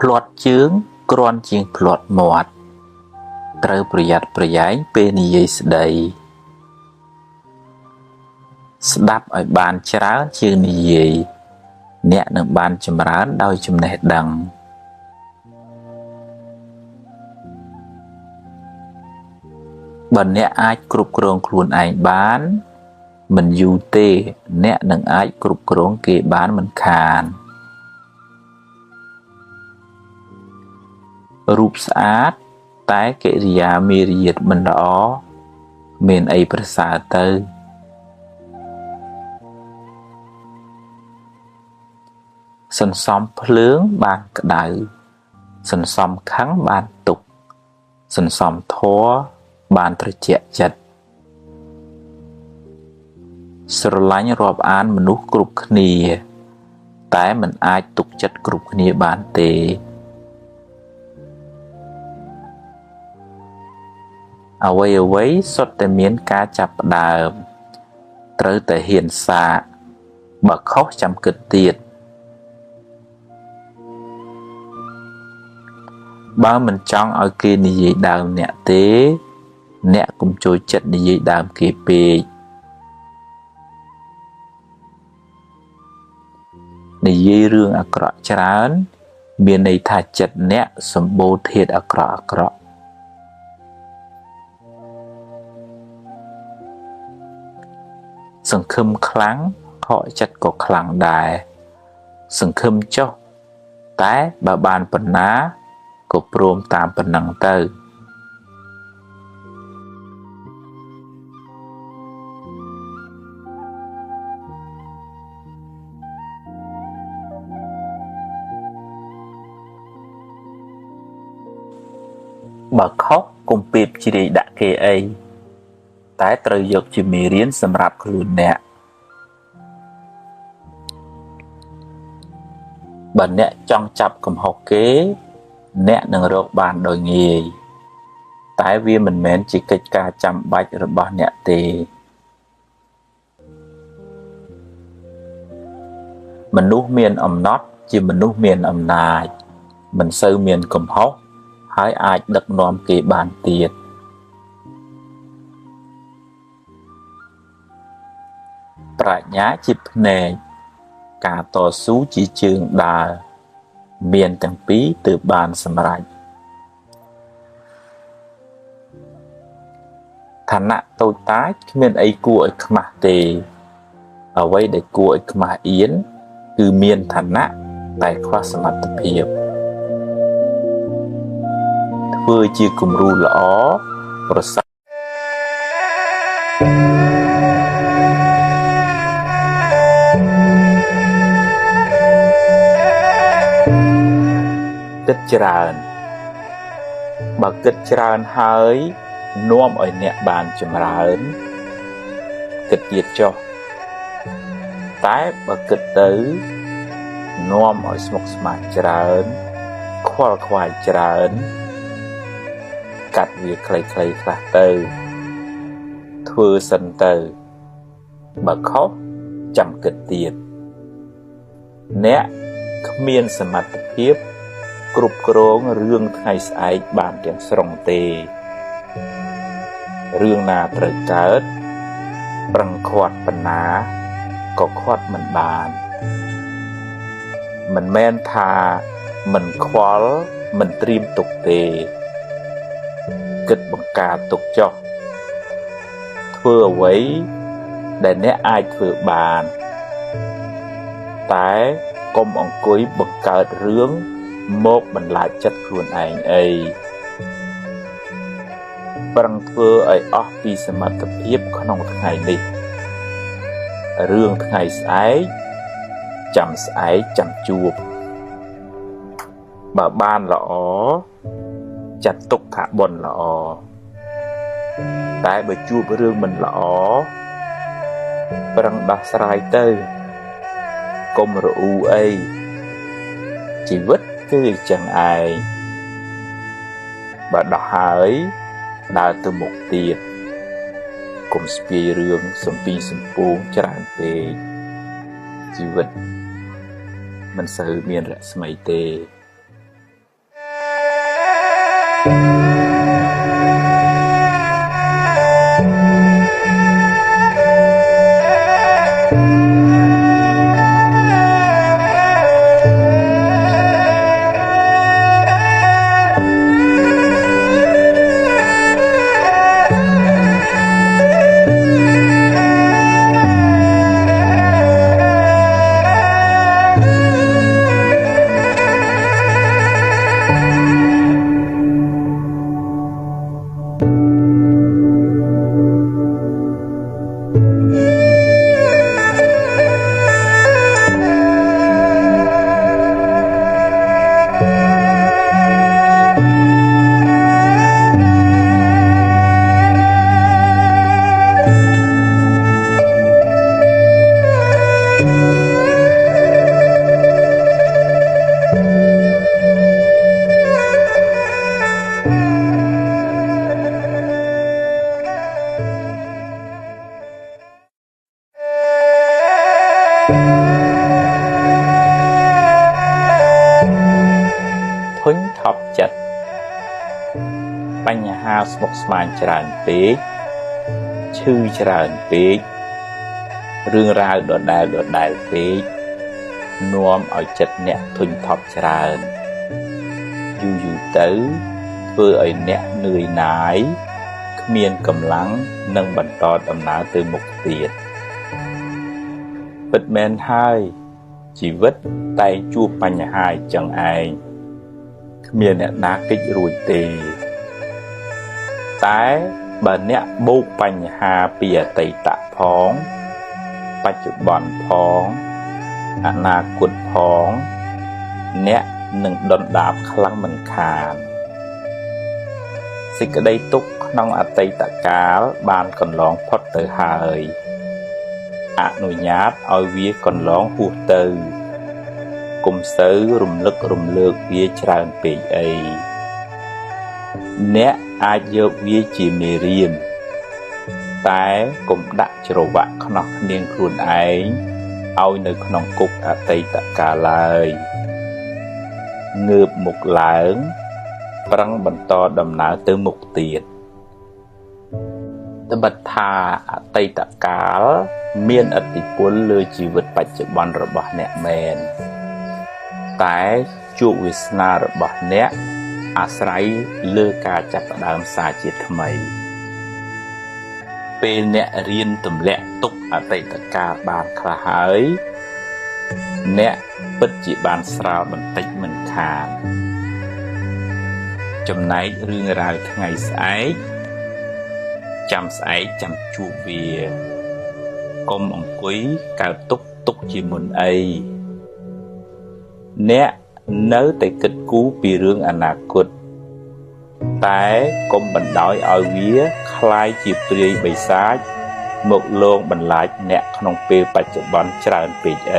ភ្លាត់ជើងគ្រាន់ជាងភ្លាត់មាត់ ត្រូវប្រយ័ត្នប្រយែងពេលនិយាយស្ដី ស្ដាប់ឲ្យបានច្រើនជាងនិយាយ អ្នកនឹងបានចម្រើនដោយចំណេះដឹង បើអ្នកអាចគ្រប់គ្រងខ្លួនឯងបាន មិនយូរទេ អ្នកនឹងអាចគ្រប់គ្រងគេបានមិនខាន រូបស្អាត តែកិរិយាមារយាទមិនល្អ មានអីប្រសើរទៅ សន្សំភ្លើងបានក្តៅ សន្សំខឹងបានទុក្ខ សន្សំធម៌បានត្រជាក់ចិត្ត ស្រឡាញ់រាប់អានមនុស្សគ្រប់គ្នា តែមិនអាចទុកចិត្តគ្រប់គ្នាបានទេ អ្វីៗសុទ្ធតែមានការចាប់ផ្ដើម ត្រូវតែហ៊ានសាក បើខុសចាំគិតទៀត បើមិនចង់ឲ្យគេនិយាយដើមអ្នកទេ អ្នកកុំចូលចិត្តនិយាយដើមគេពេក និយាយរឿងអាក្រក់ច្រើន មានន័យថាចិត្តអ្នកសម្បូរធាតុអាក្រក់អាក្រក់ សង្ឃឹមខ្លាំង ខកចិត្តក៏ខ្លាំងដែរ សង្ឃឹមចុះ តែបើបានប៉ុណ្ណា ក៏ព្រមតាមប៉ុណ្ណឹងទៅ បើខុសកុំពេបជ្រាយដាក់គេអី តែត្រូវយកជាមេរៀនសម្រាប់ខ្លួនអ្នក បើអ្នកចង់ចាប់កំហុសគេ អ្នកនឹងរកបានដោយងាយ តែវាមិនមែនជាកិច្ចការចាំបាច់របស់អ្នកទេ មនុស្សមានអំណត់ជាមនុស្សមានអំណាច មិនសូវមានកំហុស ហើយអាចដឹកនាំគេបានទៀត ប្រាជ្ញាជាភ្នែកការតស៊ូជាជើងដើរមានទាំងពីរទើបបានសម្រេចឋានៈតូចតាចគ្មានអីគួរឲ្យខ្មាស់ទេអ្វីដែលគួរឲ្យខ្មាស់អៀនគឺមានឋានៈតែខ្វះសមត្ថភាពធ្វើជាគំរូល្អប្រសើរគិតច្រើនបើគិតច្រើនហើយនាំឲ្យអ្នកបានចម្រើនគិតទៀតចុះតែបើគិតទៅនាំឲ្យស្មុគស្មាញច្រើនខ្វល់ខ្វាយច្រើនកាត់វាខ្លីៗខ្លះទៅធ្វើសិនទៅបើខុសចាំគិតទៀតអ្នកគ្មានសមត្ថភាពគ្រប់គ្រងរឿងថ្ងៃស្អែកបានទាំងស្រុងទេរឿងណាត្រូវកើតប្រឹងខាត់ប៉ុណ្ណាក៏ខាត់មិនបានមិនមែនថាមិនខ្វល់មិនត្រៀមទុកទេគិតបង្ការទុកចុះធ្វើអ្វីដែលអ្នកអាចធ្វើបានតែកុំអង្គុយបង្កើតរឿងមកបន្លាចចិត្តខ្លួនឯងអីប្រឹងធ្វើឲ្យអស់ពីសមត្ថភាពក្នុងថ្ងៃនេះរឿងថ្ងៃស្អែកចាំស្អែកចាំជួបបើបានល្អចាត់ទុកថាបុណ្យល្អតែបើជួបរឿងមិនល្អប្រឹងដោះស្រាយទៅកុំរអ៊ូអីជីវិតគឺអញ្ចឹងឯងបើដោះហើយដើរទៅមុខទៀតកុំស្ពាយរឿងសំពីសំពងច្រើនពេកជីវិតមិនសូវមានរស្មីទេធុញថប់ចិត្តបញ្ហាស្មុគស្មាញច្រើនពេកឈឺច្រើនពេករឿងរ៉ាវដដែលពេកនាំឲ្យចិត្តអ្នកធុញថប់ច្រើនយូរទៅធ្វើឲ្យអ្នកនឿយណាយគ្មានកម្លាំងនឹងបន្តដំណើរទៅមុខទៀតពិតមែនហើយជីវិតតែងជួបបញ្ហាអញ្ចឹងឯងគ្មានអ្នកណាគេចរួចទេតែបើអ្នកបូកបញ្ហាពីអតីតផងបច្ចុប្បន្នផងអនាគតផងអ្នកនឹងដុនដាបខ្លាំងមិនខានសេចក្តីទុក្ខក្នុងអតីតកាលបានកន្លងផុតទៅហើយអនុញ្ញាតឲ្យវាកន្លងហួសទៅកុំសូវរំលឹករំលើកវាច្រើនពេកអីអ្នកអាចយកវាជាមេរៀនតែកុំដាក់ច្រវាក់ខ្នោះគ្នាងខ្លួនឯងឲ្យនៅក្នុងគុកអតីតកាលឡើយងើបមុខឡើងប្រឹងបន្តដំណើរទៅមុខទៀត บทธาไตตะกาลเมียนอติปุลเลยชีวิตปัจจุบันระบาดเนแมนแต่จุวิสนาระบาดเนอาศัยเลือกการจับดามสาจิตทำไมเป็นเนเรียนตำแหน่งตุกอติตะกาบานคลายเนปัจจุบันสาวมันติดมันขาดจำไหนเรื่องราวทั้งไงสายจำสายจำจูเวียกลมองกุยกาวตุกจีมุนไอเนะเนื้อแต่กิดกู้ปีเรื่องอนาคตแต่กลมบันดอยเอาเวียคลายจีเปรียใบซ้ายหมกลงบรรลัยเนะขนมเปรปัจจุบันจราเป็นปีไอ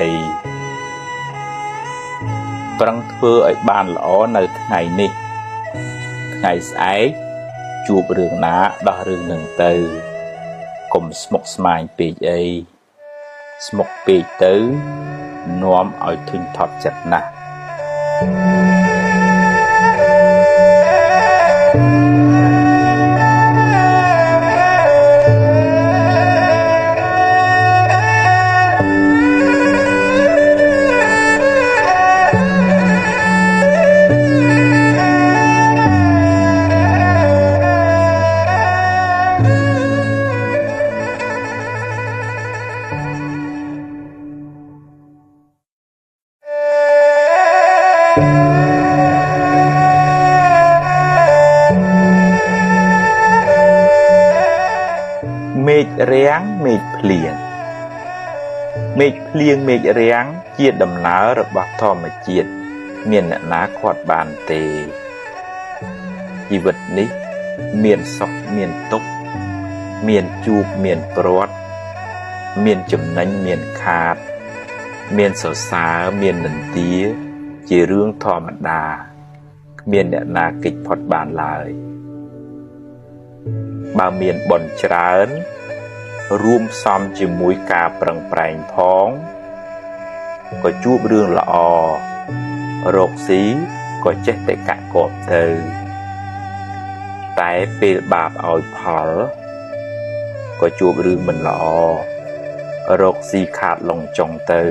ปรังเพื่อไอ้บ้านล้อในไงนี่ไงสายจูบเรื่องน้าดอเรื่องหนึ่งเตอกลมสมกสมายปีไอสมกปีเตอน้อมเอาทุนทอดจัดนะเมฆเรียงเมฆเพลียงเมฆเพลียงเมฆเรียงเจียดดำน้าระบาดทอมาเจียดเมียนนาขวดบานเตชีวิตนี้เมียนศกเมียนตุกเมียนจูบเมียนปรดเมียนจำนันเมียนขาดเมียนสาวสาเมียนหนันเตี้ยจีเรื่องธรรมดาเมียนนากิจพอดบานลายบาเมียนบนจราอนรวมซ้ำจิมุยกาปรังแปลงพ้องก็จูบเรื่องละอโรคสีก็เจ็ดแต่กะกบเธอแต่เป็นบาปเอาผลก็จูบเรื่องมันละอโรคสีขาดลงจงเธอ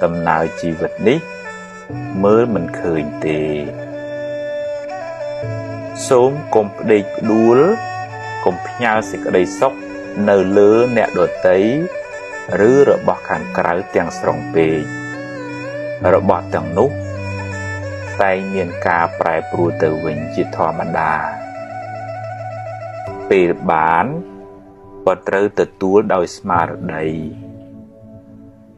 ตำนานชีวิตนี้เมื่อมันเคยเตส้มกลมเด็กดูลกลมพญาสิกระไดซกเนื้อเลือเนโดดเตยหรือระบอบขันกระเตียงสรงเปยระบอบต่างนุกไตเมียนกาปลายปลูเตวิญจิตธรรมดาเปิดบานปตรตตัวโดยสมาร์ได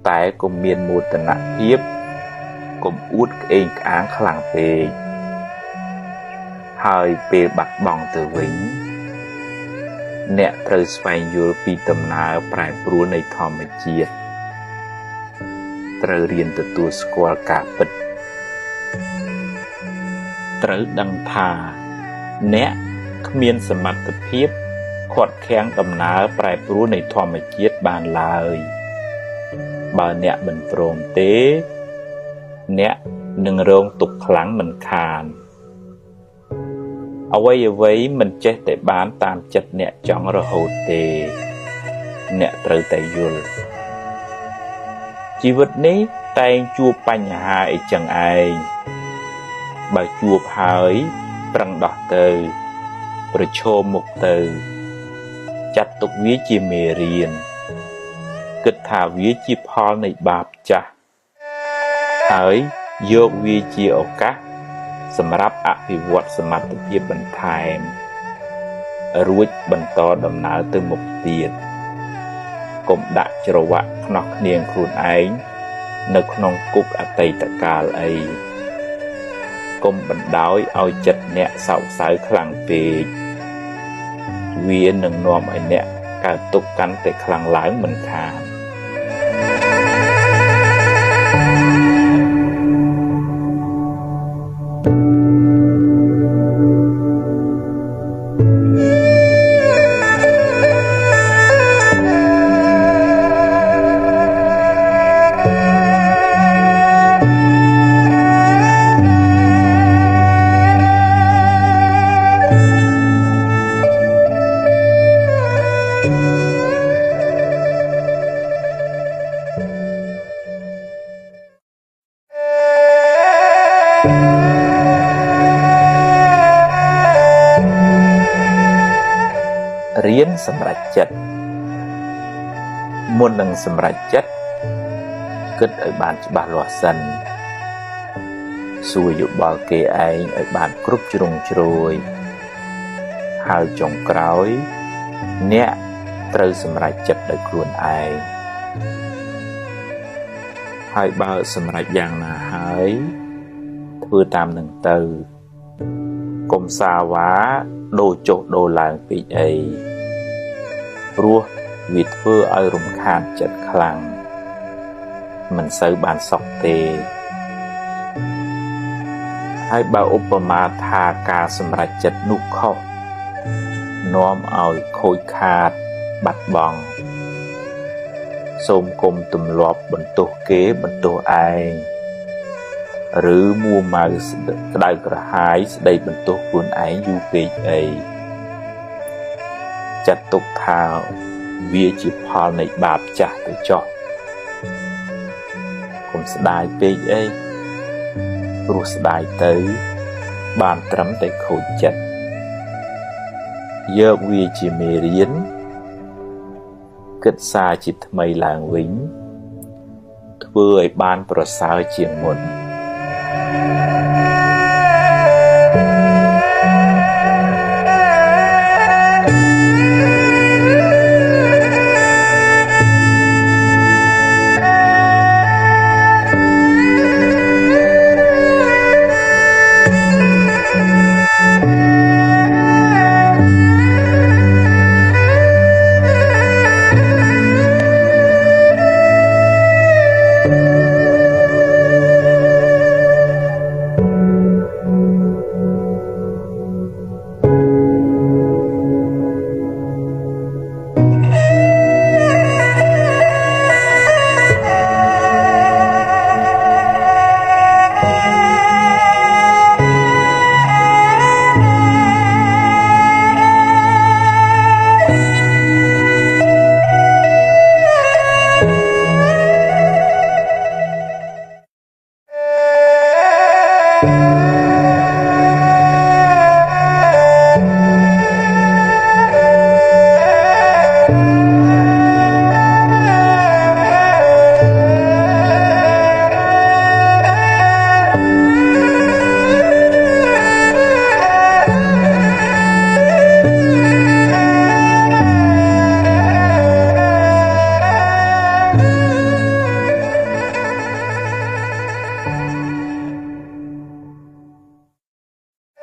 แต่ก็เมียนมูตนะเพียบก็อุดเองอ้างขลังเปยหายเปบัดบองเตวิญเนะเตอร์สไฟยูปีตำนาปลายปลูในธรรมเจียเตอเรียนตัวสกอลกาปิดเตอดังทาเนะขมีนสมัติเพียบขวดแข้งตำนาปลายปลูในธรรมเจียบานลายบาเนะมันโปร่งเตเนะหนึ่งโรงตุกขลังมันคานเอาไว้มันเจแต่บ้านตามจัดเนี่ยจังระโหเตเนี่ยเตอแต่ยุลชีวิตนี้แต่งจูบปัญหาไอจังไอบาจูบหายปรังดอกเตอประโชมมุกเตอจัดตุกวิจิเมเรียนกึศถาวิจิพอในบาปจ้ะหายโยกวิจิโอกะสำหรับอภิวัตสมัติเพียบันทายรู้บรรทอดำนาตึงมุกเตียนกบดะจรวะขนอกเนียงครูนไอนึกนองกุกอติตะกาลไอกลมบันดาวเอาจัดเนี่ยเสาสายคลังเปยเวียนหนึ่งนอมไอเนี่ยการตกกันแต่คลังหลายเหมือนคาน ม ចិត្តមុននឹងសម្រេចចិត្តគិតឲ្យបានច្បាស់លាស់សិនសួរយោបល់គេឯងឲ្យបានគ្រប់ជ្រុងជ្រោយហើយចុងក្រោយអ្នកត្រូវសម្រេចចិត្តដោយខ្លួនឯងហើយបើសម្រេចយ៉ាងណាហើយធ្វើតាមនឹងទៅកុំសាវ៉ាដូរចុះដូរឡើងពេកអីព្រោះវាធ្វើឲ្យរំខានចិត្តខ្លាំងមិនសូវបានសុខទេហើយបើឧបមាថាការសម្រេចចិត្តនោះខុសនាំឲ្យខូចខាតបាត់បង់សូមគុំទម្លាប់បន្ទោសគេបន្ទោសឯងឬមួម៉ៅក្តៅក្រហាយស្ដីបន្ទោសខ្លួនឯងយូរពេកអីចាត់ទុកថាវាជាផលនៃបាបចាស់ទៅចុះកុំស្ដាយពេកអីព្រោះស្ដាយទៅបានត្រឹមតែខូចចិត្តយកវាជាមេរៀនគិតសារជាថ្មីឡើងវិញធ្វើឲ្យបានប្រសើរជាងមុន